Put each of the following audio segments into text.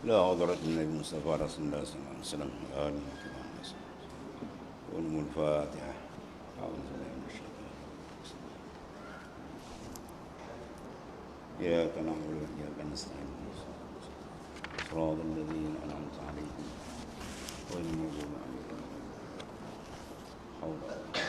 لا حضرة النبي المصطفى رسول الله صلى الله عليه وسلم آله وسلم الفاتحة. أعوذ بالله من الشيطان الرجيم. إياك نعبد وإياك نستعين. صراط الذين أنعمت عليهم غير المغضوب عليهم. حول ولا قوة.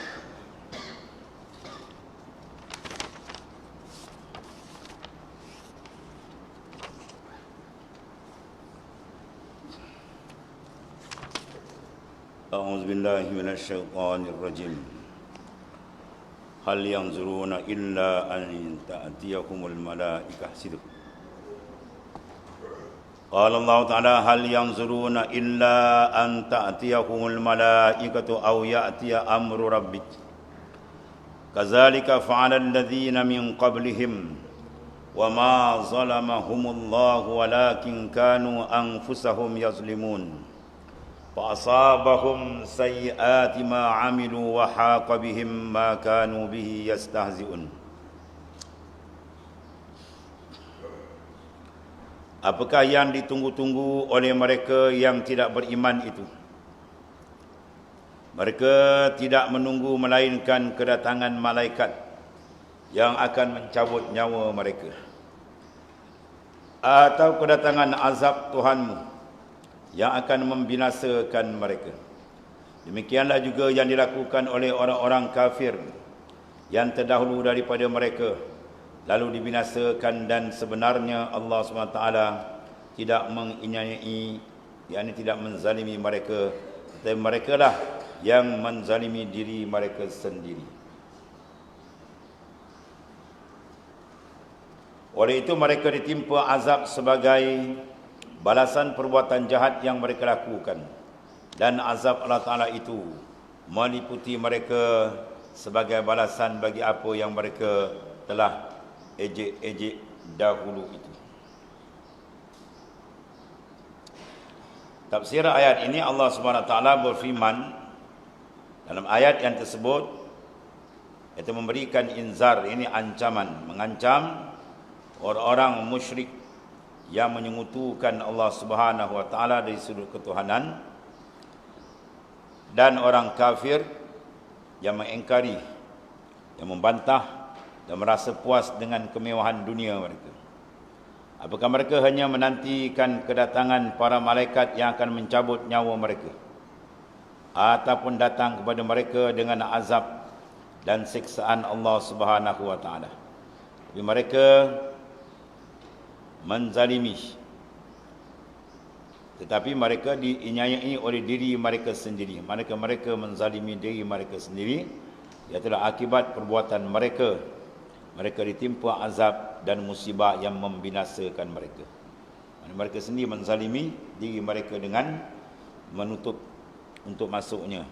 أعوذ بالله من الشيطان الرجيم. هل ينظرون إلا أن تأتيهم الملائكة صدق. قال الله تعالى هل ينظرون إلا أن تأتيهم الملائكة أو يأتي أمر ربك كذلك فعل الذين من قبلهم وما ظلمهم الله ولكن كانوا أنفسهم يظلمون فأصابهم سيئات ما عملوا وحاق بهم ما كانوا به يستهزئون. Apakah yang ditunggu-tunggu oleh mereka yang tidak beriman itu? Mereka tidak menunggu melainkan kedatangan malaikat yang akan mencabut nyawa mereka, atau kedatangan azab Tuhanmu yang akan membinasakan mereka. Demikianlah juga yang dilakukan oleh orang-orang kafir yang terdahulu daripada mereka, lalu dibinasakan. Dan sebenarnya Allah SWT tidak menginyai, yakni tidak menzalimi mereka, tetapi mereka lah yang menzalimi diri mereka sendiri. Oleh itu mereka ditimpa azab sebagai balasan perbuatan jahat yang mereka lakukan, dan azab Allah Ta'ala itu meliputi mereka sebagai balasan bagi apa yang mereka telah ejek-ejek dahulu itu. Tafsir ayat ini, Allah SWT berfirman dalam ayat yang tersebut, itu memberikan inzar, ini ancaman, mengancam orang-orang musyrik yang menyekutukan Allah Subhanahu wa taala dari sudut ketuhanan, dan orang kafir yang mengingkari, yang membantah dan merasa puas dengan kemewahan dunia mereka. Apakah mereka hanya menantikan kedatangan para malaikat yang akan mencabut nyawa mereka, ataupun datang kepada mereka dengan azab dan siksaan Allah Subhanahu wa taala? Tapi mereka menzalimi, tetapi mereka diinyai oleh diri mereka sendiri. Mereka menzalimi diri mereka sendiri, iaitulah akibat perbuatan mereka. Mereka ditimpa azab dan musibah yang membinasakan mereka. Mereka sendiri menzalimi diri mereka dengan menutup untuk masuknya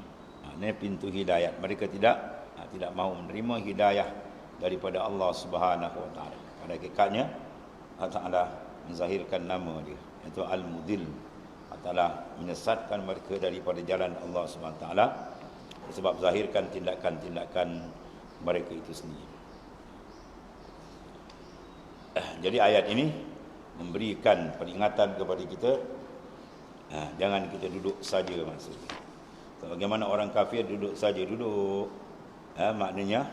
ini pintu hidayat. Mereka tidak mahu menerima hidayah daripada Allah Subhanahu wa taala. Pada hakikatnya Allah Ta'ala menzahirkan nama dia, iaitu Al-Mudil. Allah Ta'ala menyesatkan mereka daripada jalan Allah SWT sebab zahirkan tindakan-tindakan mereka itu sendiri. Jadi ayat ini memberikan peringatan kepada kita, jangan kita duduk saja maksudnya. Bagaimana orang kafir duduk saja, maknanya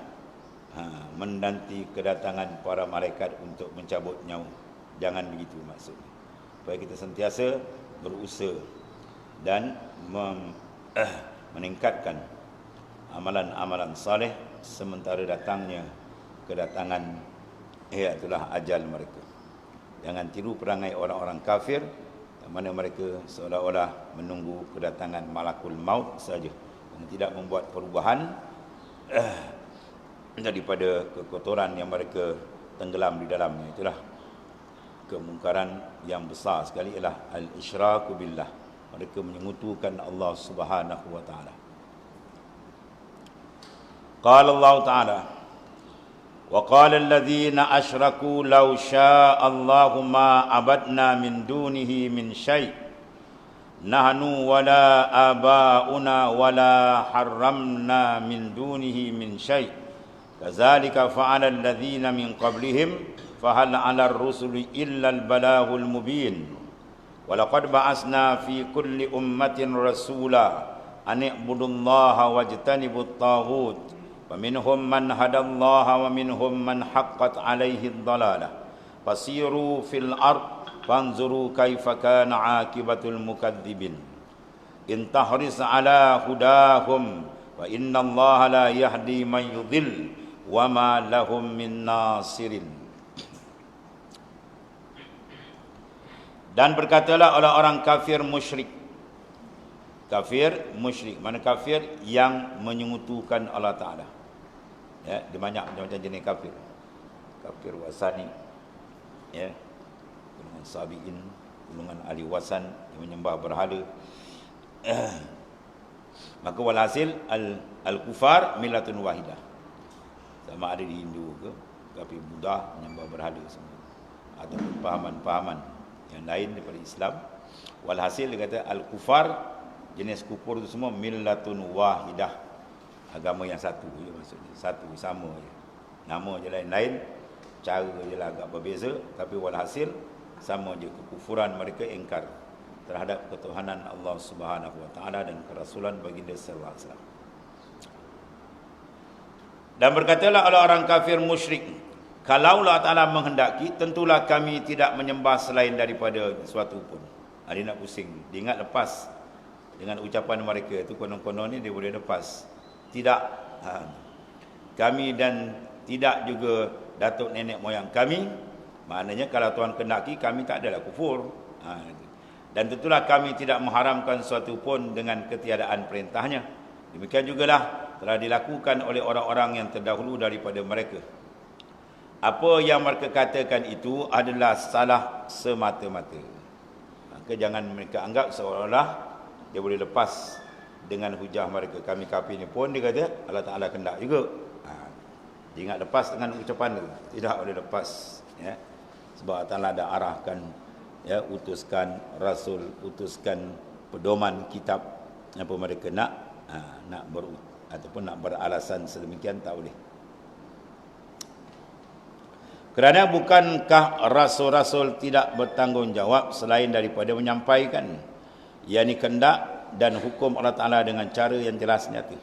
menanti kedatangan para malaikat untuk mencabut nyawa. Jangan begitu maksudnya. Supaya kita sentiasa berusaha dan meningkatkan amalan-amalan saleh sementara datangnya kedatangan, itulah ajal mereka. Jangan tiru perangai orang-orang kafir, yang mana mereka seolah-olah menunggu kedatangan malakul maut saja, dan tidak membuat perubahan daripada kekotoran yang mereka tenggelam di dalamnya. Itulah kemungkaran yang besar sekali, ialah al-isyraku billah. Mereka menyekutukan Allah Subhanahu wa taala. Qala Allah Ta'ala wa qala alladhina asyraku law syaa Allahu ma abadna min dunihi min syai' nahnu wala abauna wala harramna min dunihi min syai' kadzalika fa'ala alladhina min qablihim fahal 'ala ar-rusuli illa al-balaghul mubin Walaqad ba'asna fi kulli ummatin rasula an i'budullaha wajtanibut taghut. Wa minhum man hadallaha wa minhum man haqqat 'alaihi ad-dalalah. Fasiru fil ard fanzuru kaifa kana 'aqibatul mukadzibin. In tahris 'ala hudahum wa innallaha la yahdi man yudhill wa ma lahum min nasirin. Dan berkatalah orang-orang kafir musyrik. Kafir musyrik, mana kafir yang menyekutukan Allah Ta'ala. Ya, dia banyak macam-macam jenis kafir. Kafir wasani, ya, golongan sabiin, golongan ahli wasan yang menyembah berhala. Maka walhasil al-kufar millatun wahidah. Sama ada di Hindu ke, kafir Buddha menyembah berhala semua, ataupun pahaman-pahaman yang lain daripada Islam. Walhasil dia kata al-kufar, jenis kufur itu semua millatun wahidah, agama yang satu je maksudnya, satu sama je, nama je lain-lain, cara je lah agak berbeza, tapi walhasil sama je, kekufuran mereka ingkar terhadap ketuhanan Allah Subhanahu wa taala dan kerasulan baginda sallallahu alaihi wasallam. Dan berkatalah orang kafir musyrik, kalau Allah Ta'ala menghendaki, tentulah kami tidak menyembah selain daripada sesuatu pun. Dia nak pusing, dia ingat lepas dengan ucapan mereka itu, konon-konon ni dia boleh lepas. Tidak, kami dan tidak juga datuk nenek moyang kami. Maknanya kalau Tuhan kehendaki, kami tak adalah kufur. Dan tentulah kami tidak mengharamkan sesuatu pun dengan ketiadaan perintahnya. Demikian jugalah telah dilakukan oleh orang-orang yang terdahulu daripada mereka. Apa yang mereka katakan itu adalah salah semata-mata. Maka jangan mereka anggap seolah-olah dia boleh lepas dengan hujah mereka. Kami kafir ni pun dia kata Allah Ta'ala kehendak juga. Dia ingat lepas dengan ucapan itu. Tidak boleh lepas, ya. Sebab Allah Ta'ala dah arahkan, ya, utuskan rasul, utuskan pedoman kitab apa mereka nak ataupun nak beralasan sedemikian tak boleh. Kerana bukankah rasul-rasul tidak bertanggungjawab selain daripada menyampaikan, yakni kehendak dan hukum Allah Ta'ala dengan cara yang jelas nyata.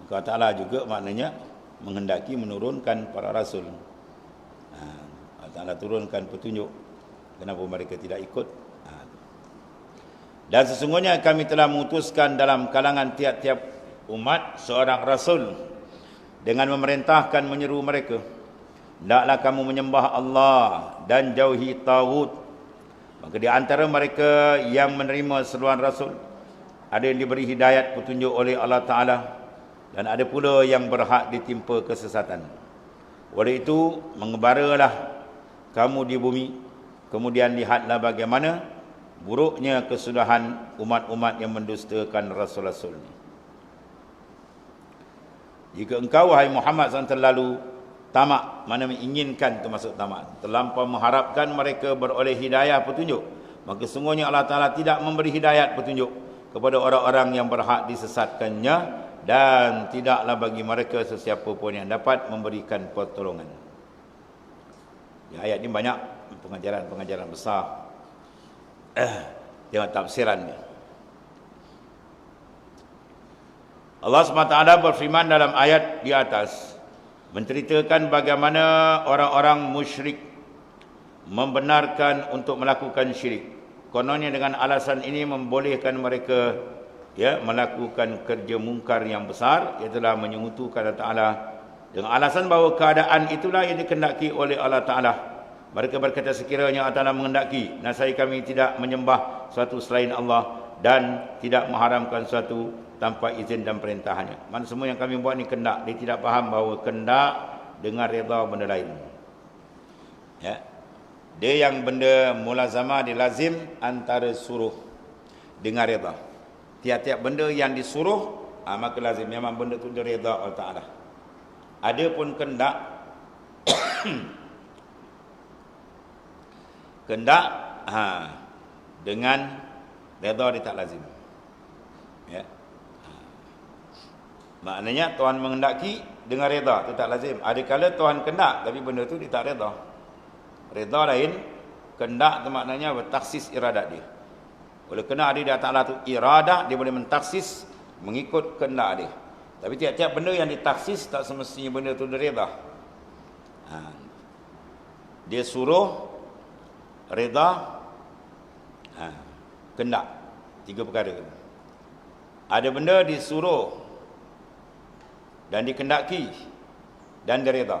Maka Allah Ta'ala juga maknanya menghendaki menurunkan para rasul. Allah Ta'ala turunkan petunjuk, kenapa mereka tidak ikut. Dan sesungguhnya kami telah mengutuskan dalam kalangan tiap-tiap umat seorang rasul dengan memerintahkan menyeru mereka, hendaklah kamu menyembah Allah dan jauhi taghut. Maka di antara mereka yang menerima seruan rasul, ada yang diberi hidayat petunjuk oleh Allah Ta'ala, dan ada pula yang berhak ditimpa kesesatan. Oleh itu, mengebaralah kamu di bumi, kemudian lihatlah bagaimana buruknya kesudahan umat-umat yang mendustakan rasul-rasul ini. Jika engkau, wahai Muhammad SAW, terlalu tamak, mana menginginkan, termasuk tamak, terlampau mengharapkan mereka beroleh hidayah petunjuk, maka sungguhnya Allah Ta'ala tidak memberi hidayat petunjuk kepada orang-orang yang berhak disesatkannya, dan tidaklah bagi mereka sesiapa pun yang dapat memberikan pertolongan. Ya, ayat ini banyak pengajaran-pengajaran besar. Tengok tafsirannya. Allah SWT berfirman dalam ayat di atas, menceritakan bagaimana orang-orang musyrik membenarkan untuk melakukan syirik. Kononnya dengan alasan ini membolehkan mereka, ya, melakukan kerja mungkar yang besar, iaitu menyekutukan Allah Ta'ala, dengan alasan bahawa keadaan itulah yang dikehendaki oleh Allah Ta'ala. Mereka berkata, sekiranya Allah Ta'ala menghendaki, nasai kami tidak menyembah suatu selain Allah dan tidak mengharamkan suatu tanpa izin dan perintahannya. Mana semua yang kami buat ni kehendak. Dia tidak faham bahawa kehendak dengan redha benda lain. Ya. Dia yang benda mulazamah, dia lazim antara suruh dengan redha. Tiap-tiap benda yang disuruh, maka lazim memang benda tu dia redha Allah Ta'ala. Ada pun kehendak kehendak dengan redha dia tak lazim. Ya. Maknanya Tuhan menghendaki dengan redha, itu tak lazim. Ada kala Tuhan kehendak tapi benda tu dia tak redha. Redha lain, kehendak tu maknanya bertaksis iradat dia. Oleh kerana ada di Allah Ta'ala tu iradah, dia boleh mentaksis mengikut kehendak dia. Tapi tiap-tiap benda yang ditaksis tak semestinya benda tu direda. Dia suruh, reda, kehendak. 3 perkara. Ada benda disuruh dan dikehendaki dan direda.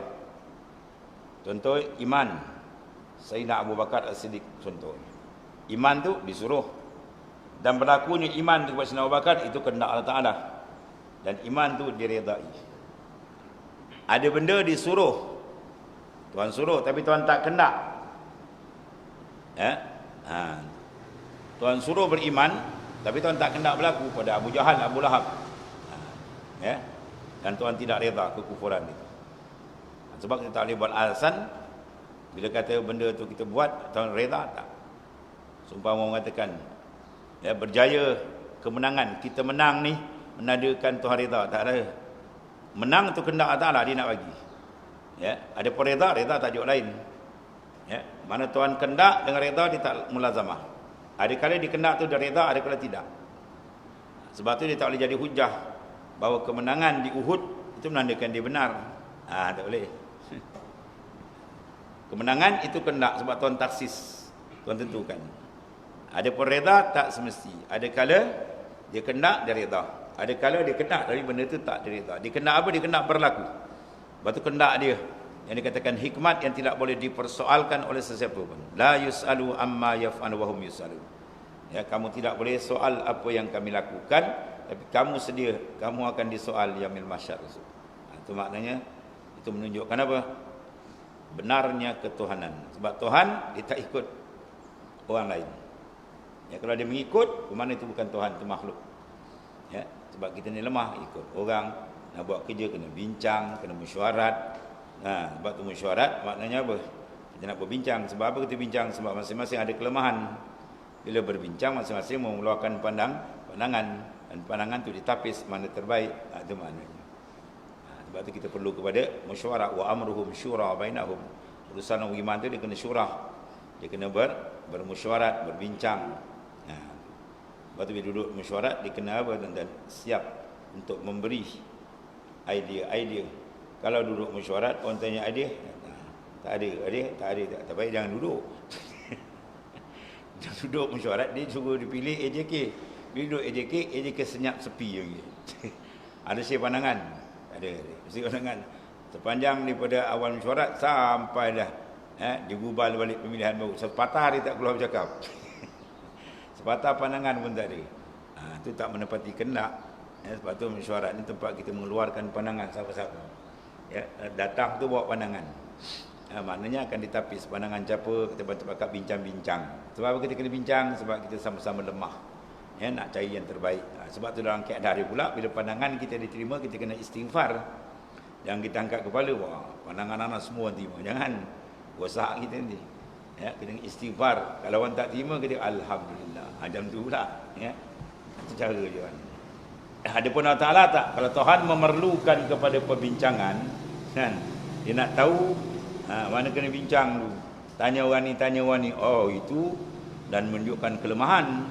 Contoh iman. Sayyidina Abu Bakar As-Siddiq contoh. Iman tu disuruh. Dan berlakunya iman kepada Sayyidina Abu Bakar itu kehendak Allah Ta'ala. Dan iman tu diredai. Ada benda disuruh. Tuhan suruh tapi Tuhan tak kehendak. Tuhan suruh beriman tapi Tuhan tak kehendak berlaku pada Abu Jahal, Abu Lahab. Dan Tuhan tidak reda kekufuran itu. Sebab kita tak boleh buat alasan bila kata benda tu kita buat, Tuhan reda tak. Seumpama orang katakan berjaya kemenangan, kita menang ni menandakan Tuhan reda, tak ada. Menang tu kehendak Allah Ta'ala, dia nak bagi. Ada pun reda tajuk lain. Mana Tuhan kehendak dengan reda dia tak mulazamah. Ada kala dia kehendak tu dia reda, ada kala tidak. Sebab tu dia tak boleh jadi hujah bahawa kemenangan di Uhud itu menandakan dia benar. Tak boleh. Kemenangan itu kehendak sebab Tuhan taksis, Tuhan tentukan. Ada pun reda tak semesti. Ada kala dia kehendak, dia reda. Ada kala dia kehendak tapi benda tu tak direda. Dia kehendak apa? Dia kehendak berlaku. Lepas tu kehendak dia yang dikatakan hikmat yang tidak boleh dipersoalkan oleh sesiapa pun. La yus'alu amma yaf'alu wa hum yus'alun. Kamu tidak boleh soal apa yang kami lakukan, tapi kamu sedia, kamu akan disoal yaumil mahsyar. Itu maknanya, itu menunjukkan apa? Benarnya ketuhanan. Sebab Tuhan dia tak ikut orang lain. Kalau dia mengikut, bermakna itu bukan Tuhan, itu makhluk. Sebab kita ni lemah, ikut orang nak buat kerja kena bincang, kena mesyuarat. Sebab tu mesyuarat maknanya apa? Kita nak berbincang. Sebab apa kita bincang? Sebab masing-masing ada kelemahan. Bila berbincang, masing-masing mengeluarkan pandangan, dan pandangan tu ditapis mana terbaik. Itu maknanya. Sebab tu kita perlu kepada mesyuarat. Wa amruhum syura bainahum. Urusan orang iman tu dia kena syurah. Dia kena bermesyuarat, berbincang. Lepas tu bila duduk mesyuarat, dia kena apa? Dan siap untuk memberi idea. Kalau duduk mesyuarat, orang tanya idea, tak ada. Tak baik, jangan duduk. Jangan duduk mesyuarat, dia suruh dipilih AJK. Bila duduk AJK senyap sepi lagi. Ada si pandangan? Ada si pandangan. Sepanjang daripada awal mesyuarat sampai dah digubal balik pemilihan baru. Sepatah dia tak keluar bercakap. Sepatah pandangan pun tak ada. Itu tak menepati kehendak. Sebab tu mesyuarat ni tempat kita mengeluarkan pandangan siapa-siapa. Datang tu bawa pandangan. Maknanya akan ditapis pandangan siapa, kita bantu-bantu bincang-bincang. Sebab apa kita kena bincang? Sebab kita sama-sama lemah. Nak cari yang terbaik. Sebab tu dalam keadaan dia pula, bila pandangan kita diterima, kita kena istighfar. Jangan kita angkat kepala, wah, pandangan anak semua terima. Jangan. Rosak kita nanti. Kita istighfar. Kalau orang tak terima, kita alhamdulillah. Macam tu pula. Itu cara dia. Adapun Allah Ta'ala tak. Kalau Tuhan memerlukan kepada perbincangan, kan, dia nak tahu mana kena bincang dulu. Tanya orang ni. Oh, itu. Dan menunjukkan kelemahan.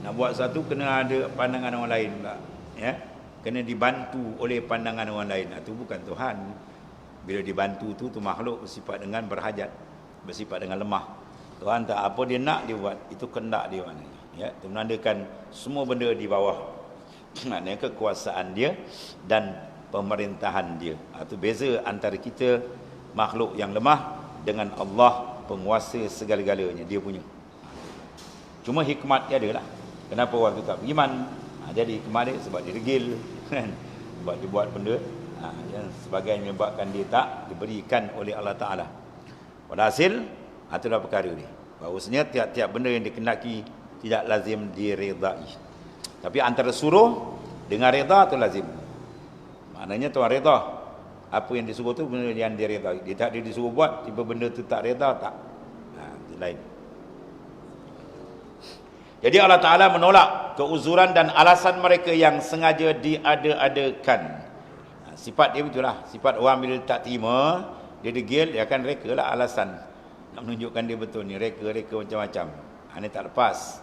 Nak buat satu, kena ada pandangan orang lain pula. Kena dibantu oleh pandangan orang lain. Itu bukan Tuhan. Bila dibantu tu makhluk bersifat dengan berhajat, bersifat dengan lemah. Tuhan tak apa dia nak, dia buat. Itu kehendak dia maknanya. Itu menandakan semua benda di bawah. Maknanya kekuasaan dia dan pemerintahan dia. Itu beza antara kita makhluk yang lemah dengan Allah penguasa segala-galanya. Dia punya. Cuma hikmat dia adalah kenapa orang tu tak beriman. Jadi hikmat dia sebab dia degil, sebab dia buat benda yang sebagainya menyebabkan dia tak diberikan oleh Allah Ta'ala. Pada hasil, itulah perkara dia. Bahawasanya tiap-tiap benda yang dikehendaki tidak lazim diredai. Tapi antara suruh dengan reda itu lazim. Maknanya Tuhan reda. Apa yang disuruh tu benda yang diredai. Dia tak disuruh buat, tiba benda tu tak reda, tak. Itu lain. Jadi Allah Ta'ala menolak keuzuran dan alasan mereka yang sengaja diada-adakan. Sifat dia itulah. Sifat orang bila tak terima, dia degil, dia akan reka lah alasan. Nak menunjukkan dia betul ni, reka-reka macam-macam. Ini tak lepas.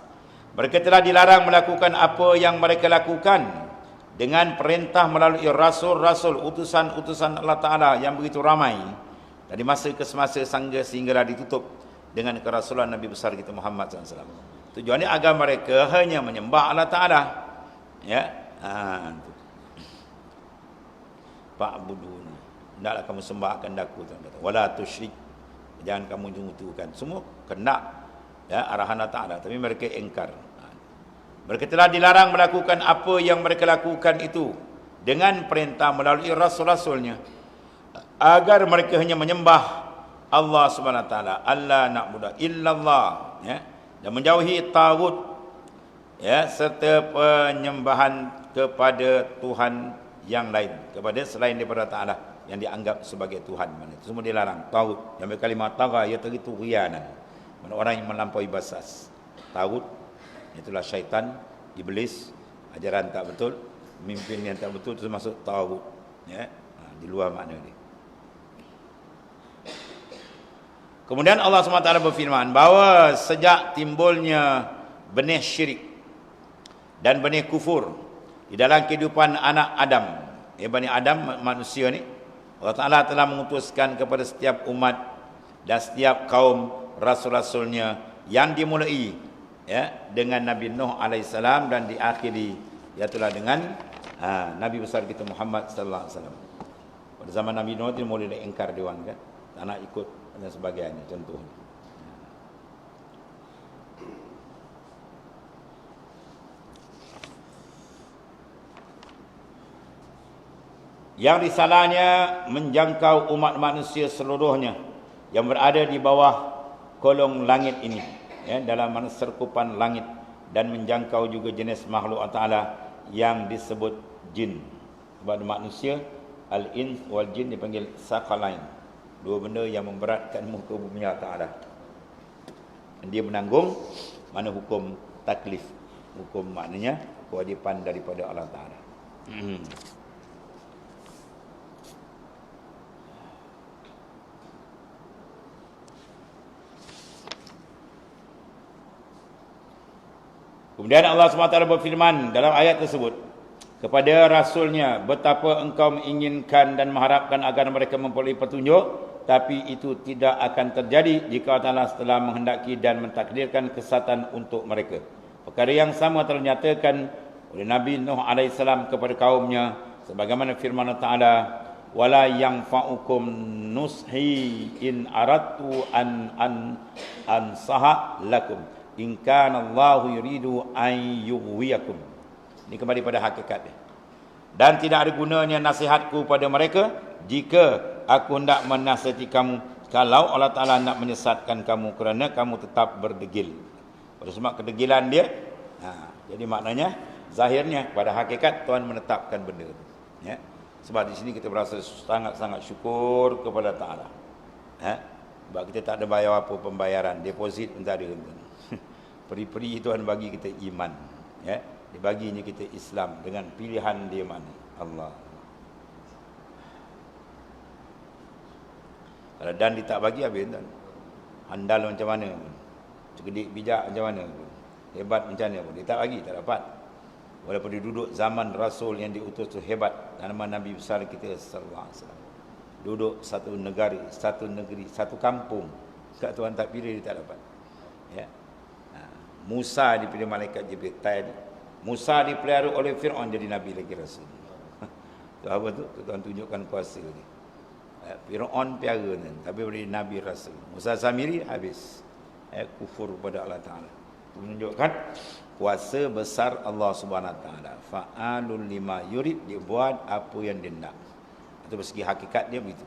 Mereka telah dilarang melakukan apa yang mereka lakukan dengan perintah melalui rasul-rasul, utusan-utusan Allah Ta'ala yang begitu ramai dari masa ke semasa sehinggalah ditutup dengan kerasulan Nabi besar kita Muhammad SAW. Tujuannya agar mereka hanya menyembah Allah Ta'ala. Ya, fa'budun, hendaklah kamu sembah akan aku, wala tusyrik, jangan kamu juntukan. Semua kena ya arahan Allah Ta'ala, tapi mereka engkar. Mereka telah dilarang melakukan apa yang mereka lakukan itu dengan perintah melalui rasul-rasulnya, agar mereka hanya menyembah Allah Subhanahu Wa Ta'ala, Allah na'budu illallah, ya, dan menjauhi tagut, ya, serta penyembahan kepada Tuhan yang lain, kepada selain daripada Ta'ala yang dianggap sebagai Tuhan. Mana itu semua dilarang. Tagut, yang berkalimah tagha iaitu tughyanan, mana orang yang melampaui batas. Tagut itulah syaitan, iblis, ajaran tak betul, pemimpin yang tak betul, itu masuk tagut, ya, di luar makna dia. Kemudian Allah SWT berfirman bahawa sejak timbulnya benih syirik dan benih kufur di dalam kehidupan anak Adam, Bani Adam, manusia ni, Allah Ta'ala telah mengutuskan kepada setiap umat dan setiap kaum rasul-rasulnya yang dimulai, ya, dengan Nabi Nuh alaihissalam dan diakhiri iaitulah dengan Nabi besar kita Muhammad sallallahu alaihi wasallam. Pada zaman Nabi Nuh itu mula ingkar dewan kan, tak nak ikut dan sebagainya, contohnya. Yang risalahnya menjangkau umat manusia seluruhnya yang berada di bawah kolong langit ini, ya, dalam mana serkupan langit, dan menjangkau juga jenis makhluk Allah Ta'ala yang disebut jin. Sebab manusia, al-ins wal jin dipanggil saqalain, dua benda yang memberatkan muka bumi Allah Ta'ala. Dia menanggung mana hukum taklif, hukum maknanya kewajipan daripada Allah Ta'ala. Kemudian Allah SWT berfirman dalam ayat tersebut kepada Rasulnya, betapa engkau menginginkan dan mengharapkan agar mereka memperoleh petunjuk, tapi itu tidak akan terjadi jika Allah telah menghendaki dan mentakdirkan kesesatan untuk mereka. Perkara yang sama telah dinyatakan oleh Nabi Nuh AS kepada kaumnya, sebagaimana firman Allah Ta'ala, wala yanfa'ukum nushi in aradtu an ansaha lakum in kana Allahu yuridu an yughwiyakum. Ini kembali pada hakikat dia. Dan tidak ada gunanya nasihatku pada mereka jika aku hendak menasihati kamu, kalau Allah Ta'ala nak menyesatkan kamu kerana kamu tetap berdegil. Pada sebab kedegilan dia, jadi maknanya zahirnya pada hakikat Tuhan menetapkan benda itu, ya. Sebab di sini kita berasa sangat-sangat syukur kepada Ta'ala, ya. Sebab kita tak ada bayar apa pembayaran, deposit pun tak ada. Peri-peri Tuhan bagi kita iman, ya. Dia baginya kita Islam dengan pilihan dia mana, Allah. Kalau dan dia tak bagi, habis tuan. Handal macam mana pun, cegedik bijak macam mana pun, hebat macam mana pun, dia tak bagi, tak dapat. Walaupun dia duduk zaman Rasul yang diutus tu hebat, nama Nabi besar kita sallallahu alaihi wasallam, duduk satu negara, satu negeri, satu kampung, kat Tuhan tak pilih, dia tak dapat, ya. Musa dipilih malaikat Jibril, Musa dipelihara oleh Fir'aun jadi Nabi lagi Rasul. Tu apa tu? Tuhan tunjukkan kuasa dia. Fir'aun piara ni, tapi beri Nabi Rasul. Musa Samiri habis, kufur kepada Allah Ta'ala. Itu menunjukkan kuasa besar Allah Subhanahu Wa Ta'ala. Fa'alul lima yurid, dia buat apa yang dia nak. Itu bersegi hakikat dia begitu.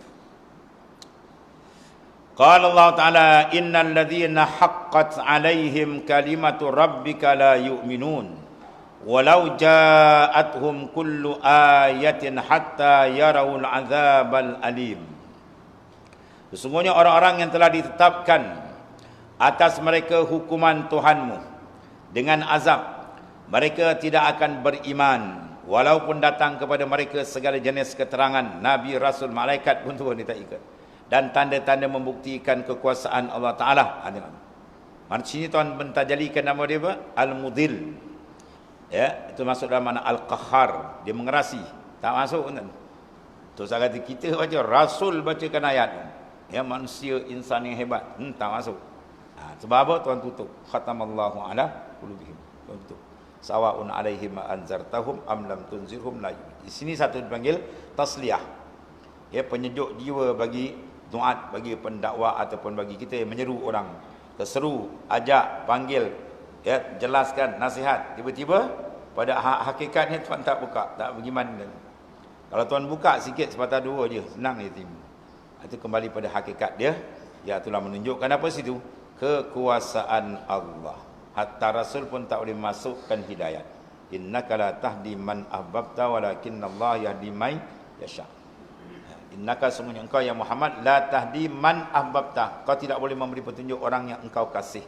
Qala Allah Ta'ala, innal ladzina haqqat 'alaihim kalimatu rabbika la yu'minun walau ja'atuhum kullu ayatin hatta yarawul 'adzabal alim. Sesungguhnya orang-orang yang telah ditetapkan atas mereka hukuman Tuhanmu dengan azab, mereka tidak akan beriman walaupun datang kepada mereka segala jenis keterangan, nabi, rasul, malaikat pun Tuhan dia tak ikut, dan tanda-tanda membuktikan kekuasaan Allah Ta'ala. Sini tuan mentajalikan nama dia apa? Al-Mudil. Ya, itu masuk dalam makna Al-Qahhar. Dia mengerasi. Tak masuk kan? Terus kata kita baca Rasul bacakan ayat. Ya, manusia insan yang hebat. Tak masuk. Sebab apa tuan tutup? Khatamallahu ala qulubihim. Tuan tutup. Sawa'un alaihim anzartahum am lam tunzirhum la yu'minun. Di sini satu dipanggil tasliyah. Ya, penyejuk jiwa bagi duat, bagi pendakwa ataupun bagi kita yang menyeru orang. Terseru, ajak, panggil, ya, jelaskan, nasihat. Tiba-tiba pada hakikatnya tuan tak buka, tak bagaimana. Kalau tuan buka sikit sepatah dua je, senang je timbul. Itu kembali pada hakikat dia. Ya, itulah menunjukkan apa situ? Kekuasaan Allah. Hatta Rasul pun tak boleh masukkan hidayat. Innaka la tahdi man ahbabta walakinnallaha yahdi man yasha. Innaka semuanya engkau ya Muhammad la tahdi man ahbabta. Kau tidak boleh memberi petunjuk orang yang engkau kasih.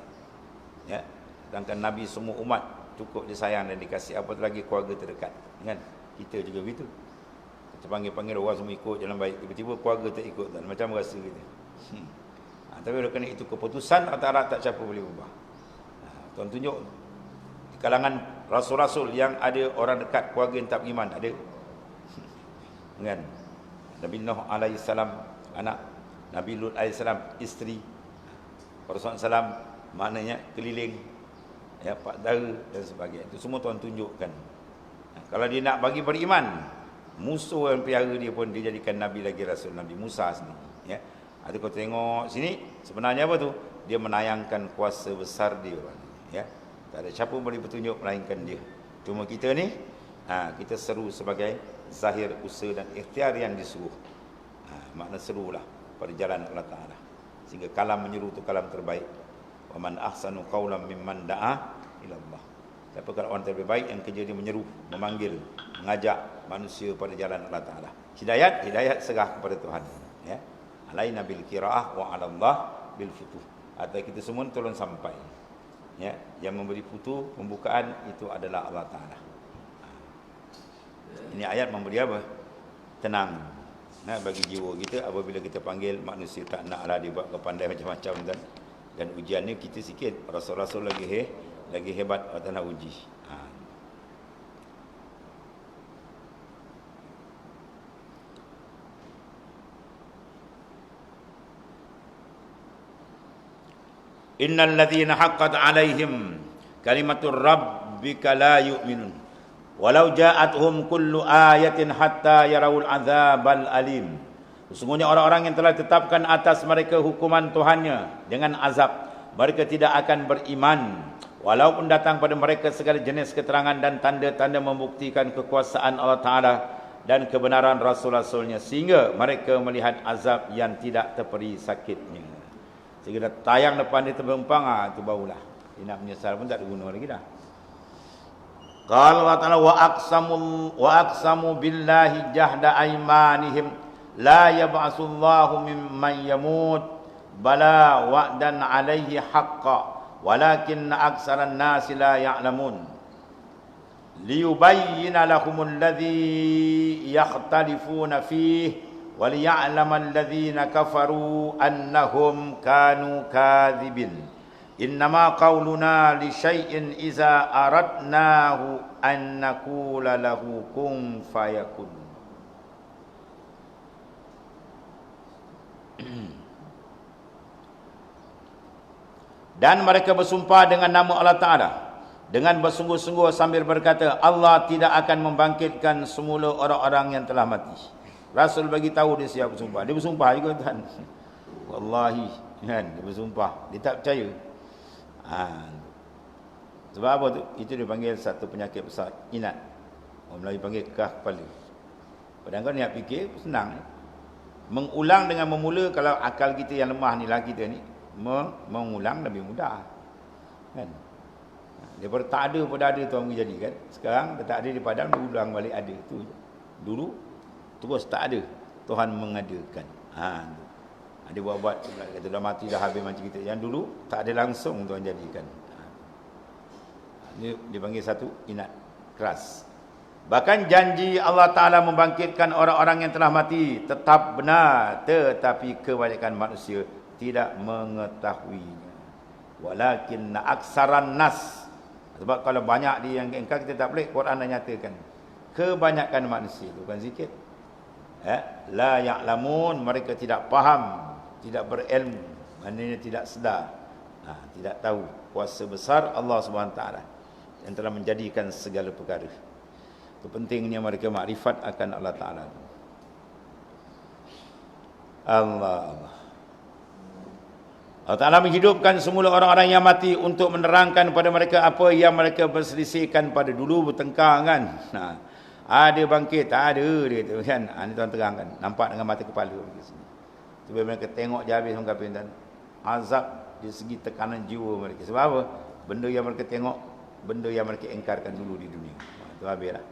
Ya. Sedangkan Nabi semua umat cukup disayang dan dikasih, apatah lagi keluarga terdekat. Kan? Kita juga begitu. Kita panggil-panggil orang semua ikut jalan baik, tiba-tiba keluarga tak ikut, dan macam rasa kita. Tapi oleh kerana itu keputusan antara tak siapa boleh ubah. Tuan tunjuk di kalangan rasul-rasul yang ada orang dekat keluarga yang tak beriman, ada. Kan? Nabi Nuh alaihissalam anak, Nabi Lut alaihissalam isteri, Rasulullah SAW maknanya keliling, ya, pak dara dan sebagainya. Itu semua tuan tunjukkan. Kalau dia nak bagi beriman, musuh yang pelihara dia pun dijadikan Nabi lagi Rasul, Nabi Musa sendiri. Ya. Ada kau tengok sini, sebenarnya apa tu? Dia menayangkan kuasa besar dia. Ya. Tak ada siapa boleh bertunjuk melainkan dia. Cuma kita ni, kita seru sebagai zahir usaha dan ikhtiar yang disuruh. Makna serulah pada jalan Allah Ta'ala. Sehingga kalam menyeru itu kalam terbaik. Wa man ahsanu qawlan mimman da'a ila Allah. Siapa kalau orang terbaik yang kerja dia menyeru, memanggil, mengajak manusia pada jalan Allah Ta'ala. Hidayat serah kepada Tuhan. Ya. Alaina bil qiraah wa 'ala Allah bil futuh. Atau kita semua tolong sampai. Ya, yang memberi futuh, pembukaan itu adalah Allah Ta'ala. Ini ayat memberi apa? Tenang. Bagi jiwa kita apabila kita panggil manusia tak naklah dia buat kepandai macam-macam dan ujian ni kita sikit. Rasul-rasul lagi hebat Allah nak uji. Innal ladzina haqqat 'alaihim kalimatur rabbika la yu'minun walau ja'atuhum kullu ayatin hatta yarawul adzabal alim. Sesungguhnya orang-orang yang telah ditetapkan atas mereka hukuman Tuhannya dengan azab, mereka tidak akan beriman walaupun datang pada mereka segala jenis keterangan dan tanda-tanda membuktikan kekuasaan Allah Ta'ala dan kebenaran Rasul-Rasulnya, sehingga mereka melihat azab yang tidak terperi sakitnya. Sehingga dah tayang depan dia terbempang, itu barulah dia nak menyesal pun tak ada guna lagi dah. Qala Allah Ta'ala wa aqsamu billahi jahda aymanihim la yab'asullahu mimman yamut bala wa'dan alaihi haqqan walakinna aksaran nasi la ya'lamun liyubayyina lahumul ladzi yakhtalifuna fihi waliya'lamal ladzina kafaru annahum kanu kadzibin. Innama qauluna li syai'in iza aradnahu an naqula lahu kun fayakun. Dan mereka bersumpah dengan nama Allah Ta'ala dengan bersungguh-sungguh sambil berkata, Allah tidak akan membangkitkan semula orang-orang yang telah mati. Rasul bagi tahu dia siap bersumpah. Dia bersumpah juga Tuhan. Wallahi, kan, dia bersumpah. Dia tak percaya. Sebab apa tu? Itu dipanggil satu penyakit besar, inat. Orang Melayu panggil kekah kepala. Padahal kau niat fikir senang. Mengulang dengan memula, kalau akal kita yang lemah ni lah kita ni, mengulang lebih mudah. Kan? Daripada tak ada pada ada Tuhan menjadi kan. Sekarang tak ada di padam, dia ulang balik ada tu. Dulu terus tak ada, Tuhan mengadakan. Dia buat-buat, kata dah mati dah habis macam kita. Yang dulu tak ada langsung Tuhan jadikan. Dia dipanggil satu inat keras. Bahkan janji Allah Ta'ala membangkitkan orang-orang yang telah mati tetap benar, tetapi kebanyakan manusia tidak mengetahuinya. Walakinna aksaran nas. Sebab kalau banyak dia yang engkar, kita tak boleh. Quran dah nyatakan. Kebanyakan manusia, bukan sikit. La ya'lamun, mereka tidak faham, tidak berilmu, maknanya tidak sedar, tidak tahu kuasa besar Allah Subhanahu taala yang telah menjadikan segala perkara. Itu pentingnya mereka makrifat akan Allah Taala. Allah Ta'ala menghidupkan semula orang-orang yang mati untuk menerangkan kepada mereka apa yang mereka berselisihkan pada dulu, bertengkar kan. Ada bangkit, tak ada dia tu kan. Ini tuan terangkan, nampak dengan mata kepala. Cuba mereka tengok je habis orang kafir dan azab di segi tekanan jiwa mereka. Sebab apa? Benda yang mereka tengok, benda yang mereka engkarkan dulu di dunia. Itu habislah.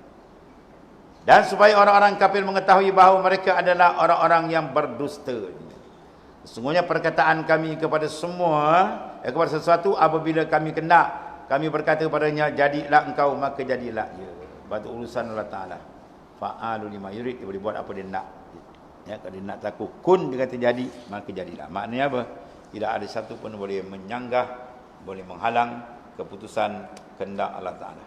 Dan supaya orang-orang kafir mengetahui bahawa mereka adalah orang-orang yang berdusta. Sesungguhnya perkataan kami kepada semua, kepada sesuatu apabila kami kendak, kami berkata kepadanya, jadilah engkau, maka jadilah ia. Batu urusan Allah Ta'ala. Fa'alu lima yurid, dia boleh buat apa dia nak. Ya, kalau dia nak takut kun, dia kata jadi, maka jadilah. Maknanya apa? Tidak ada satu pun boleh menyanggah, boleh menghalang keputusan kehendak Allah Ta'ala.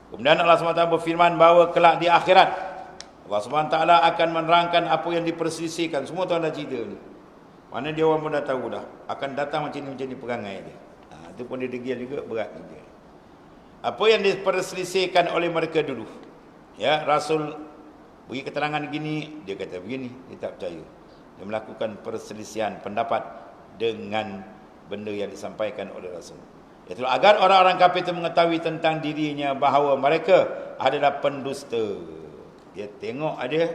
Kemudian Allah SWT berfirman bahawa kelak di akhirat Allah SWT akan menerangkan apa yang diperselisihkan. Semua tuan dah cerita ni. Mana dia orang pun dah tahu dah. Akan datang macam ni perangai dia. Itu pun dia degil juga, berat dia. Apa yang diperselisihkan oleh mereka dulu. Ya, Rasul bagi keterangan begini, dia kata begini, dia tak percaya. Dia melakukan perselisihan pendapat dengan benda yang disampaikan oleh Rasul. Itulah agar orang-orang kafir itu mengetahui tentang dirinya bahawa mereka adalah pendusta. Dia tengok ada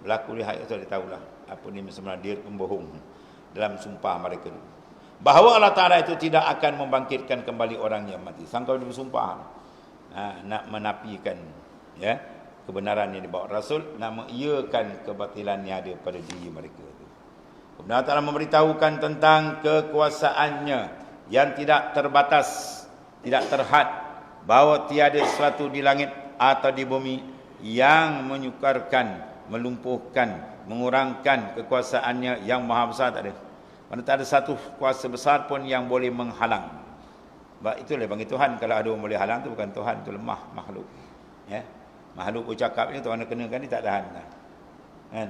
berlaku lihat itu, dia tahulah apa ni sebenarnya dia pembohong dalam sumpah mereka. Bahawa Allah Ta'ala itu tidak akan membangkitkan kembali orang yang mati. Sangka dia bersumpah nak menafikan ya kebenaran yang dibawa Rasul, nak mengiyakan kebatilan yang ada pada diri mereka. Kemudian Allah Ta'ala memberitahukan tentang kekuasaannya yang tidak terbatas, tidak terhad, bahawa tiada sesuatu di langit atau di bumi yang menyukarkan, melumpuhkan, mengurangkan kekuasaannya yang maha besar. Tak ada. Mana tak ada satu kuasa besar pun yang boleh menghalang. Sebab itulah bagi Tuhan, kalau ada orang boleh halang tu bukan Tuhan, tu lemah makhluk. Ya. Makhluk bercakap ni Tuhan kenakan ni tak tahan dah. Kan?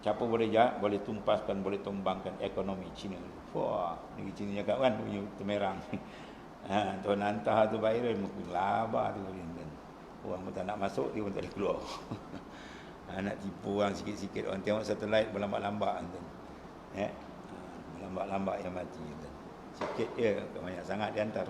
Siapa boleh jahat, boleh tumpaskan, boleh tumbangkan ekonomi Cina. Wah, negeri Cina cakap kan punya temerang. Tuhan hantar tu viral mungkin labah tu kan. Orang pun tak nak masuk, dia pun tak boleh keluar. Nak tipu orang sikit-sikit. Orang tengok satelit berlambat-lambat. Ya? Berlambat-lambat yang mati. Sikit je, banyak sangat dihantar.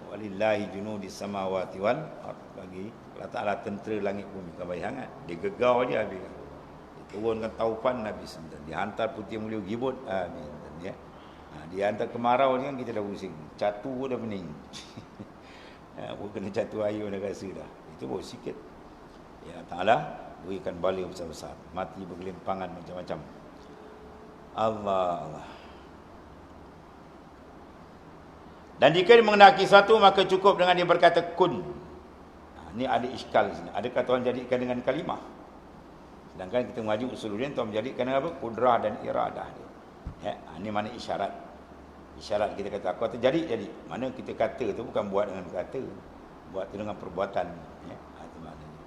Walillahi junudis samawati wal ardh. Bagi Allah Ta'ala tentera langit bumi. Kau bayang sangat. Dia gegar je habis. Dia turunkan taufan habis. Dia putih mulia gibut habis. Ya? Dia hantar kemarau ni kan kita dah pusing. Catu pun dah pening. Pun kena jatuh air dah rasa dah. Itu baru sikit. Ya Ta'ala berikan bala besar-besar. Mati bergelimpangan macam-macam. Allah. Dan jika dia mengendaki satu, maka cukup dengan dia berkata kun. Ini ada iskal di sini. Adakah Tuhan jadikan dengan kalimah? Sedangkan kita mengaji usuluddin, Tuhan menjadikan dengan apa? Kudrah dan iradah dia. Ya, ini mana isyarat. Isyarat kita kata aku kata jadi. Mana kita kata tu bukan buat dengan kata, buat tu dengan perbuatan. Ya, itu maknanya.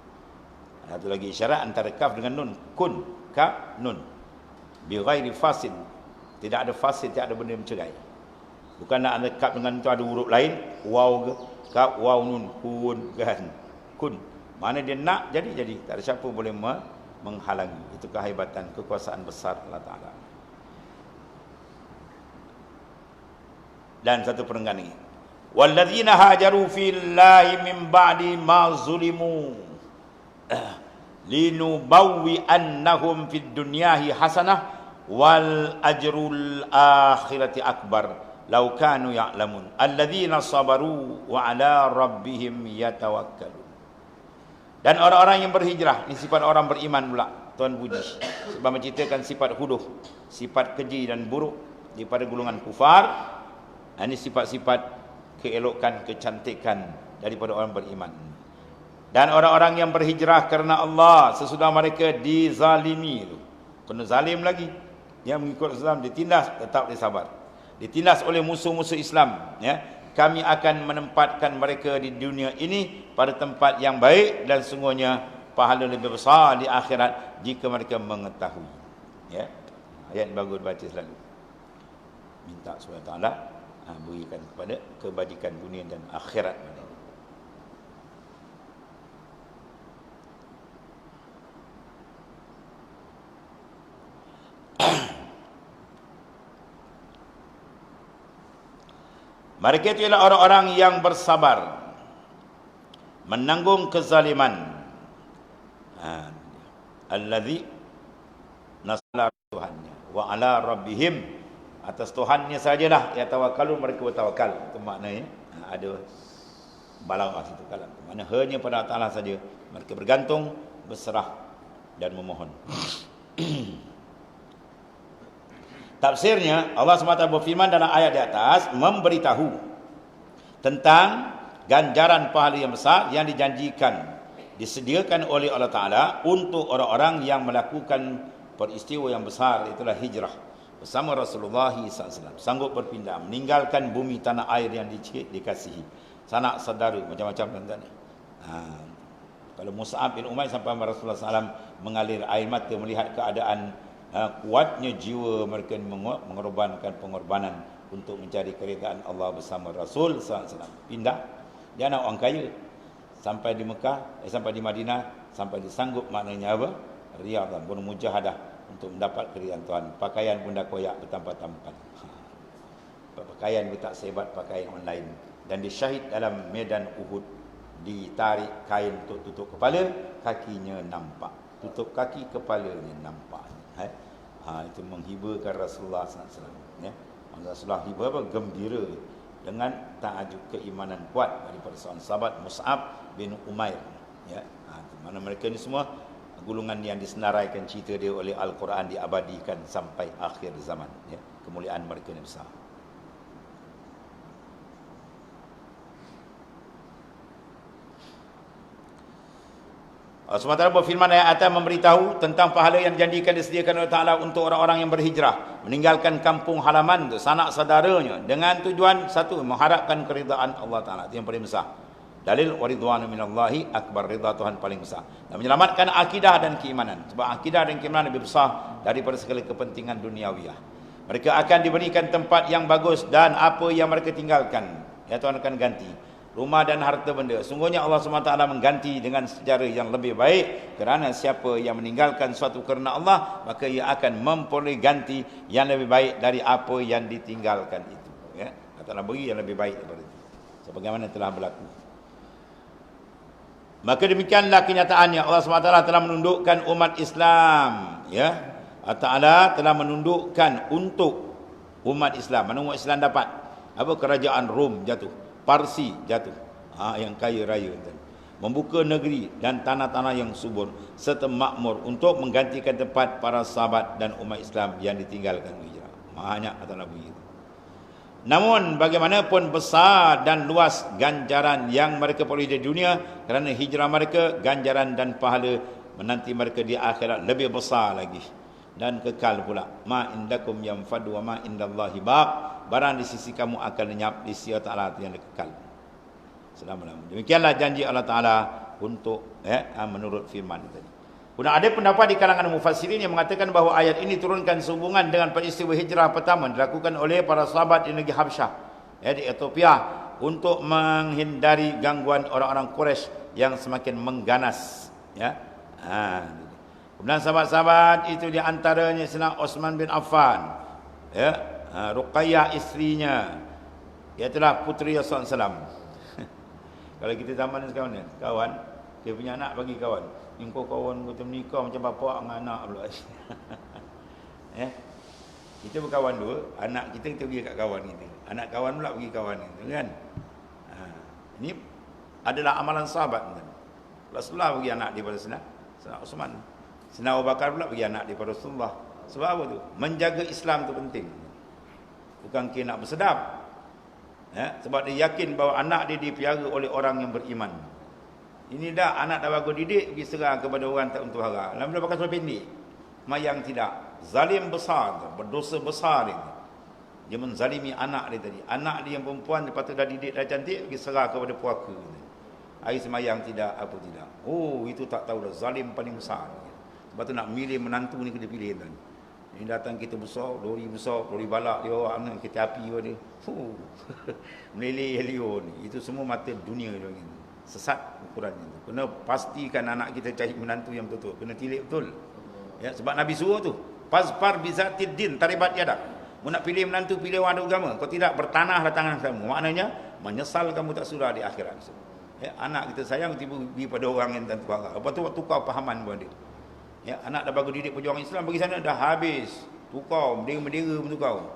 Satu lagi isyarat antara kaf dengan nun. Kun, kaf, nun. Bi ghairi fasil. Tidak ada fasil, tidak ada benda mencerai. Bukan nak ada kaf dengan tu ada huruf lain, waw ke, kaf, waw, nun, kun kan. Kun. Mana dia nak jadi. Tak ada siapa boleh menghalangi. Itu kehebatan, kekuasaan besar Allah Ta'ala. Dan satu perenggan lagi. Walladzina hajaru fillahi min ba'di ma zulimu linubawwi annahum fid dunyahi hasanah wal ajrul akhirati akbar law kanu ya'lamun alladzina sabaru wa ala rabbihim yatawakkalun. Dan orang-orang yang berhijrah, ini sifat orang beriman pula. Tuan puji. Sebab menceritakan sifat huduh, sifat keji dan buruk daripada golongan kufar. Ini sifat-sifat keelokan, kecantikan daripada orang beriman. Dan orang-orang yang berhijrah kerana Allah sesudah mereka dizalimi, kena zalim lagi, yang mengikut Islam ditindas, tetap dia sabar. ditindas oleh musuh-musuh Islam, ya, kami akan menempatkan mereka di dunia ini pada tempat yang baik dan sungguhnya pahala lebih besar di akhirat jika mereka mengetahui. Ya, ayat bagus baca selalu. Minta supaya Allah berikan kepada kebajikan dunia dan akhirat. Mereka itu ialah orang-orang yang bersabar, menanggung kezaliman. Allazi nasala Tuhannya wa ala rabbihim, atas Tuhannya sajalah ya tawakkalun, mereka bertawakal. Itu maknanya ada balaghah situ kalam. Makna hanya pada Allah saja mereka bergantung, berserah dan memohon. Tafsirnya, Allah SWT berfirman dalam ayat di atas memberitahu tentang ganjaran pahala yang besar yang dijanjikan, disediakan oleh Allah Ta'ala untuk orang-orang yang melakukan peristiwa yang besar, itulah hijrah bersama Rasulullah SAW, sanggup berpindah, meninggalkan bumi tanah air yang dikasihi, sanak saudara, macam-macam tuan-tuan. Kalau Mus'ab bin Umair sampai Rasulullah SAW mengalir air mata melihat keadaan kuatnya jiwa mereka mengorbankan pengorbanan untuk mencari keridaan Allah bersama Rasul SAW. Pindah, dia anak orang kaya, sampai di Mekah, sampai di Madinah, sampai disanggup, maknanya apa? Riyadhah, bermujahadah untuk mendapat keridaan Tuhan. Pakaian pun dah koyak bertampat-tampat. Pakaian pun tak sehebat pakaian orang lain. Dan disyahid dalam medan Uhud, ditarik kain untuk tutup kepala, kakinya nampak. Tutup kaki, kepalanya nampak. Itu menghiburkan Rasulullah SAW. Ya. Rasulullah hibur apa? Gembira dengan tajuk keimanan kuat daripada seorang sahabat Mus'ab bin Umair. Ya. Mana mereka ni semua golongan yang disenaraikan cerita dia oleh Al-Quran, diabadikan sampai akhir zaman. Ya. Kemuliaan mereka ni besar. Allah SWT berfirman ayat atas memberitahu tentang pahala yang dijanjikan disediakan oleh Ta'ala untuk orang-orang yang berhijrah, meninggalkan kampung halaman, sanak saudaranya, dengan tujuan satu, mengharapkan keridaan Allah Ta'ala. Itu yang paling besar. Dalil waridwanu minallahi akbar, ridha Tuhan paling besar. Dan menyelamatkan akidah dan keimanan. Sebab akidah dan keimanan lebih besar daripada segala kepentingan duniawiyah. Mereka akan diberikan tempat yang bagus dan apa yang mereka tinggalkan, ya Tuhan akan ganti. Rumah dan harta benda. Sungguhnya Allah SWT mengganti dengan sejarah yang lebih baik. Kerana siapa yang meninggalkan suatu kerana Allah, maka ia akan memperoleh ganti yang lebih baik dari apa yang ditinggalkan itu. Ya, Allah beri yang lebih baik daripada itu, sebagaimana telah berlaku. Maka demikianlah kenyataannya. Allah SWT telah menundukkan umat Islam. Ya, Allah Ta'ala telah menundukkan untuk umat Islam. Mana umat Islam dapat? Apa? Kerajaan Rom jatuh, Parsi jatuh, yang kaya raya, membuka negeri dan tanah-tanah yang subur serta makmur untuk menggantikan tempat para sahabat dan umat Islam yang ditinggalkan hijrah. Banyak kata Nabi itu. Namun bagaimanapun besar dan luas ganjaran yang mereka peroleh di dunia kerana hijrah mereka, ganjaran dan pahala menanti mereka di akhirat lebih besar lagi dan kekal pula. Ma indakum yanfadu wa ma indallahi baq. Barang di sisi kamu akan lenyap, di sisi Allah Ta'ala yang kekal selama-lamanya. Demikianlah janji Allah Ta'ala untuk menurut firman tadi. Kemudian ada pendapat di kalangan mufassirin yang mengatakan bahawa ayat ini turunkan sehubungan dengan peristiwa hijrah pertama dilakukan oleh para sahabat di negeri Habsyah, di Ethiopia, untuk menghindari gangguan orang-orang Quraisy yang semakin mengganas. Ya. Kemudian sahabat-sahabat itu di antaranya Sayyidina Osman bin Affan, ya, Ruqayyah isterinya, iaitulah puteri Rasulullah SAW. Kalau kita zaman sekarang ni, kawan, dia punya anak bagi kawan. Engkau kawan kau menikah macam bapa dengan anak pula. Kita berkawan dua, anak kita pergi kat kawan kita. Anak kawan pula pergi kawan kita, kan? Ini adalah amalan sahabat, kan? Rasulullah bagi anak daripada Sayyidina Osman. Sayyidina Abu Bakar pula bagi anak daripada Rasulullah. Sebab apa tu? Menjaga Islam tu penting. Bukan kira nak bersedap. Sebab dia yakin bahawa anak dia dipiara oleh orang yang beriman. Ini dah anak dah bagus didik, pergi serah kepada orang tak untuk hara. Lalu dia pakai seluar pendek. Mayang tidak. Zalim besar, berdosa besar ini. Dia menzalimi anak dia tadi. Anak dia yang perempuan, dia patut dah didik, dah cantik, pergi serah kepada puaka. Air semayang tidak, apa tidak. Oh, itu tak tahu dah. Zalim paling besar. Sebab tu nak milih menantu ni kena pilih tuan. Ini datang kita besar, lori balak dia orang, kereta api dia. Meleleh helio ni. Itu semua mata dunia dia ni. Sesat ukurannya. Kena pastikan anak kita cari menantu yang betul. Kena tilik betul. Ya, sebab Nabi suruh tu. Fazfar bizatid din taribat yadak. Mu nak pilih menantu, pilih orang agama. Kau tidak bertanah tangan kamu. Maknanya menyesal kamu tak sudah di akhirat. Ya, anak kita sayang tiba pergi pada orang yang tak tahu. Lepas tu tukar pahaman buat dia. Ya, anak dah bagus didik perjuangan Islam bagi sana dah habis. Tukar, mendera bertukar.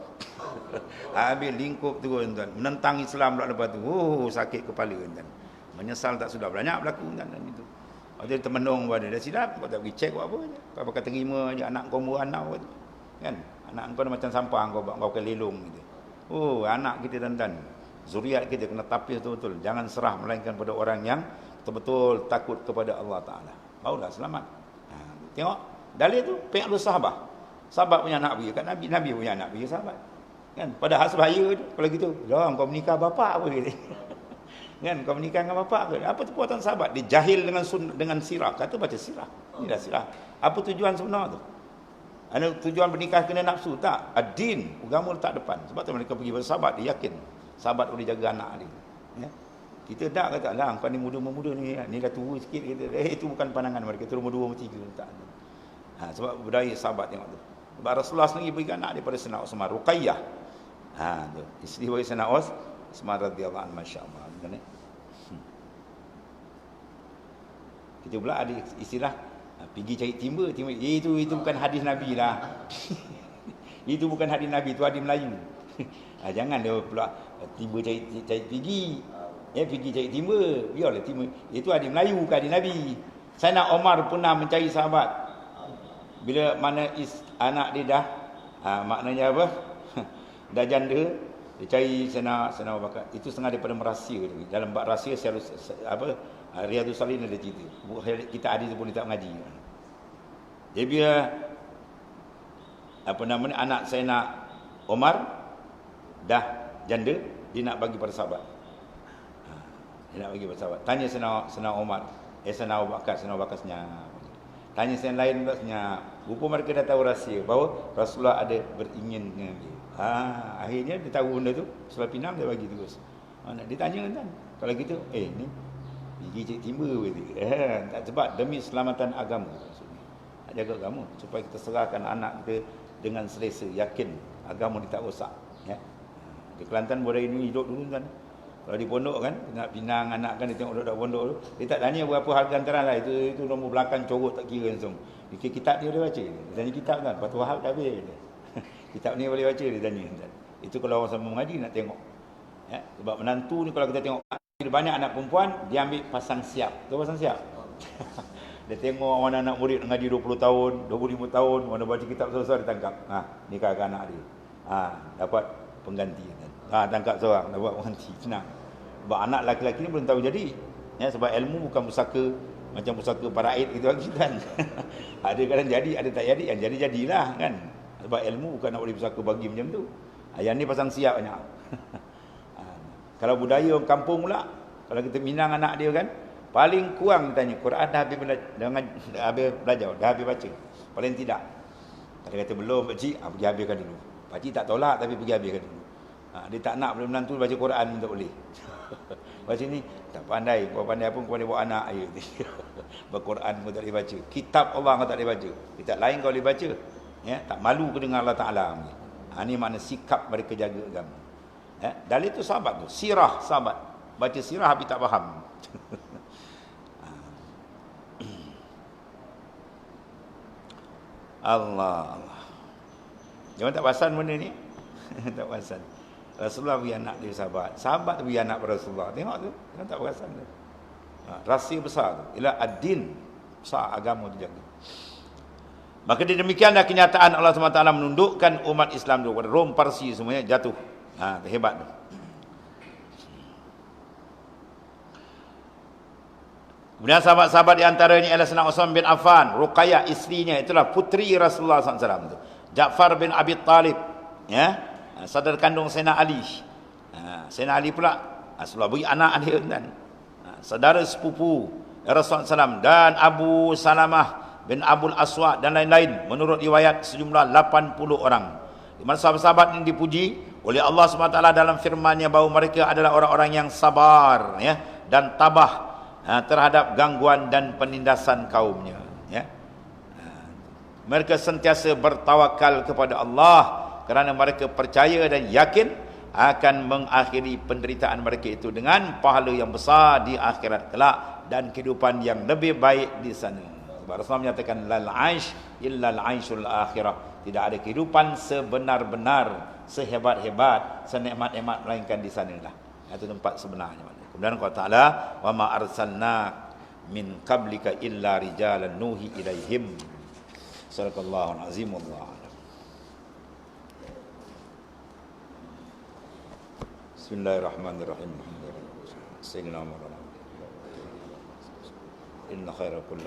Habis lingkup turun tuan. Menentang Islam pula lepas tu. Oh, sakit kepala tuan. Menyesal tak sudah. Banyak berlaku tuan itu. Ada temenung pada dia silap, kau tak pergi cek buat apa je. Kau pakai terima je anak kau beranak tu. Kan? Anak kau macam sampah kau pakai lelong gitu. Oh, anak kita tuan-tuan. Zuriat kita kena tapis betul-betul. Jangan serah melainkan pada orang yang betul-betul takut kepada Allah Taala. Barulah selamat. Tengok dalil tu fi'lus sahabah. Sahabat punya anak pergi kat Nabi punya anak pergi sahabat. Kan? Padahal sebahaya tu kalau gitu. Jangan kau menikah bapak apa gitu. Kan kau menikah dengan bapak ke? Apa tu perbuatan sahabat? Dia jahil dengan sirah. Kata baca sirah. Ini dah sirah. Apa tujuan sebenar tu? Ada tujuan bernikah kena nafsu tak? Ad-din, agama letak depan. Sebab tu mereka pergi bersahabat, dia yakin sahabat boleh jaga anak dia. Ya. Kita tak kata lah, kau ni muda-muda ni, ni dah tua sikit kita. Itu bukan pandangan mereka, itu nombor 2 nombor 3 tak. Sebab budaya sahabat tengok tu. Sebab Rasulullah sendiri beri anak daripada Sayyidina Utsman, Ruqayyah. Tu. Isteri bagi Sayyidina Utsman radhiyallahu anhu, masya-Allah. Kita pula ada istilah pergi cari timba. Itu bukan hadis Nabi lah. Itu bukan hadis Nabi, itu hadis Melayu. Jangan dia pula timba cari pergi. Pergi cari timba. Biarlah timba. Itu hadis Melayu, bukan hadis Nabi. Sayyidina Umar pernah mencari sahabat. Bila mana anak dia dah maknanya apa? Dah janda, dia cari Sayyidina Abu Bakar. Itu setengah daripada merahsia. Dalam bab rahsia Riyadhus Salihin ada cerita. Kita hadis pun tak mengaji. Dia bila anak Sayyidina Umar dah janda, dia nak bagi pada sahabat. Dia nak bagi pada sahabat. Tanya Sayyidina Umar, Sayyidina Abu Bakar senyap. Tanya Sayyidina lain pula senyap. Rupa mereka dah tahu rahsia bahawa Rasulullah ada beringin dengan dia. Akhirnya dia tahu benda tu, setelah pinang dia bagi terus. Dia tanya kan, kalau gitu, ni pergi cek timba tak, sebab demi keselamatan agama maksudnya. Nak jaga agama supaya kita serahkan anak kita dengan selesa, yakin agama dia tak rosak, ya. Di Kelantan budak ini hidup dulu kan. Kalau di pondok kan, nak pinang anak kan, dia tengok budak pondok tu, dia tak tanya berapa harga hantaran lah, itu nombor belakang corot tak kira langsung. Dia kitab dia boleh baca. Dia tanya kitab kan, Batu Wahab dah habis. Kitab ni boleh baca, dia tanya. Itu kalau orang sama mengaji nak tengok. Ya, sebab menantu ni kalau kita tengok banyak anak perempuan, dia ambil pasang siap. Tahu pasang siap? Dia tengok mana anak murid mengaji 20 tahun, 25 tahun, mana baca kitab selesai dia tangkap. Nikahkan anak dia. Dapat pengganti. Tangkap seorang, dapat pengganti. Senang. Sebab anak lelaki-lelaki ni belum tahu jadi. Ya, sebab ilmu bukan pusaka macam pusaka paraid gitu kan. Ada kadang jadi, ada tak jadi. Yang jadi-jadilah kan. Sebab ilmu bukan nak boleh pusaka bagi macam tu. Yang ni pasang siap banyak. Kalau budaya orang kampung pula, kalau kita minang anak dia kan, paling kurang tanya Quran dah habis belajar, dah habis baca. Paling tidak. Kalau kata belum pakcik, pergi habiskan dulu. Pakcik tak tolak tapi pergi habiskan dulu. Dia tak nak belum menantu baca Quran tak boleh. Baca ni tak pandai, kau pandai pun kau boleh bawa anak air. Quran kau tak boleh baca. Kitab Allah kau tak boleh baca. Kitab lain kau boleh baca. Ya, tak malu ke dengan Allah Taala. Ini makna sikap mereka jaga agama. Ya, dalil itu sahabat tu, sirah sahabat. Baca sirah tapi tak faham. Allah. Jangan tak perasan benda ni. Tak perasan. Rasulullah beri anak dia sahabat. Sahabat beri anak pada Rasulullah. Tengok tu, jangan tak perasan tu. Rahsia besar tu. Ialah ad-din, besar agama dijaga. Maka demikianlah kenyataan Allah SWT menundukkan umat Islam dulu. Rom, Parsi semuanya jatuh. Hebat tu. Kemudian sahabat-sahabat di antaranya ialah Sayyidina Utsman bin Affan, Ruqayyah isterinya, itulah puteri Rasulullah SAW tu. Ja'far bin Abi Talib, ya. saudara kandung Sayyidina Ali. Sayyidina Ali pula sebelah anak dia kan. Saudara sepupu Rasulullah SAW dan Abu Salamah bin Abul Aswad dan lain-lain, menurut riwayat sejumlah 80 orang. Di mana sahabat-sahabat ini dipuji oleh Allah SWT dalam firman-Nya bahawa mereka adalah orang-orang yang sabar ya, dan tabah terhadap gangguan dan penindasan kaumnya ya. Mereka sentiasa bertawakal kepada Allah kerana mereka percaya dan yakin akan mengakhiri penderitaan mereka itu dengan pahala yang besar di akhirat kelak dan kehidupan yang lebih baik di sana. Rasulullah menyatakan lal aish illa al aishul akhirah. Tidak ada kehidupan sebenar-benar, sehebat-hebat, senikmat-nikmat melainkan di sanalah. Itu tempat sebenarnya. Kemudian Allah Taala, wa ma arsalna min qablika illa rijalan nuhi ilaihim. Sadaqallahul azim. Wallahu a'lam. Bismillahirrahmanirrahim. Sayyidina Muhammad. Inna khaira kulli